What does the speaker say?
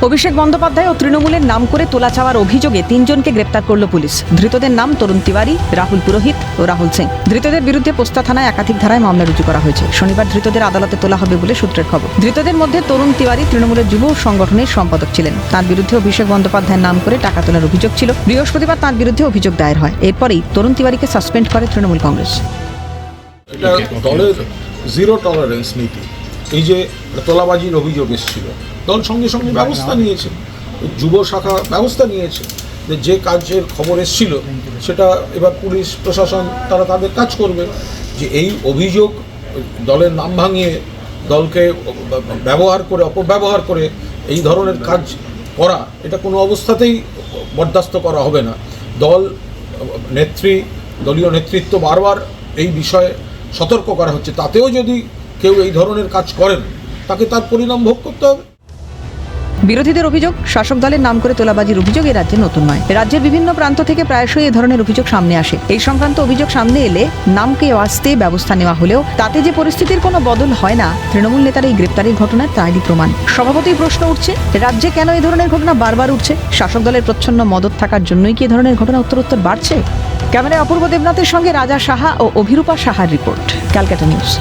অভিষেক বন্দ্যোপাধ্যায় ও তৃণমূলের নাম করে তোলা চাওয়ার অভিযোগে 3 জনকে গ্রেপ্তার করল পুলিশ। ধৃতদের নাম তরুণ তিওয়ারি, রাহুল পুরোহিত ও রাহুল সিং। ধৃতদের বিরুদ্ধে পোস্তা থানায় একাধিক ধারায় মামলা রুজু করা হয়েছে। শনিবার ধৃতদের আদালতে তোলা হবে বলে সূত্রের খবর। ধৃতদের মধ্যে তরুণ তিওয়ারি তৃণমূলের যুব সংগঠনের সম্পাদক ছিলেন। তার বিরুদ্ধে অভিষেক বন্দ্যোপাধ্যায়ের নাম করে টাকা তোলার অভিযোগ ছিল। বৃহস্পতিবার তার বিরুদ্ধে অভিযোগ দায়ের হয়। এরপরেই তরুণ তিওয়ারিকে সাসপেন্ড করে তৃণমূল কংগ্রেস। এটা দলের জিরো টলারেন্স নীতি। এই যে তোলাবাজির অভিযোগ এসেছিল, দল সঙ্গে সঙ্গে ব্যবস্থা নিয়েছে, যুব শাখা ব্যবস্থা নিয়েছে যে কাজের খবর এসেছিল সেটা এবার পুলিশ প্রশাসন তারা তাদের কাজ করবে। যে এই অভিযোগ দলের নাম ভাঙিয়ে দলকে ব্যবহার করে অপব্যবহার করে এই ধরনের কাজ করা, এটা কোনো অবস্থাতেই বরদাস্ত করা হবে না। দলীয় নেতৃত্ব বারবার এই বিষয়ে সতর্ক করা হচ্ছে। তাতেও যদি কেউ এই ধরনের কাজ করেন তাকে তার পরিণাম ভোগ করতে হবে। বিরোধীদের অভিযোগ, শাসক দলের নাম করে তোলাবাজির অভিযোগ এ রাজ্যে নতুন নয়। রাজ্যের বিভিন্ন প্রান্ত থেকে প্রায়শই এই ধরনের অভিযোগ সামনে আসে। এই সংক্রান্ত অভিযোগ সামনে এলে নামকে আসতে ব্যবস্থা নেওয়া হলেও তাতে যে পরিস্থিতির কোনো বদল হয় না, তৃণমূল নেতার এই গ্রেপ্তারের ঘটনার তারই প্রমাণ। স্বভাবতই প্রশ্ন উঠছে, রাজ্যে কেন এই ধরনের ঘটনা বারবার উঠছে? শাসক দলের প্রচ্ছন্ন মদত থাকার জন্যই কি এই ধরনের ঘটনা উত্তরোত্তর বাড়ছে? ক্যামেরায় অপূর্ব দেবনাথের সঙ্গে রাজা সাহা ও অভিরূপা সাহার রিপোর্ট, ক্যালকাটা নিউজ।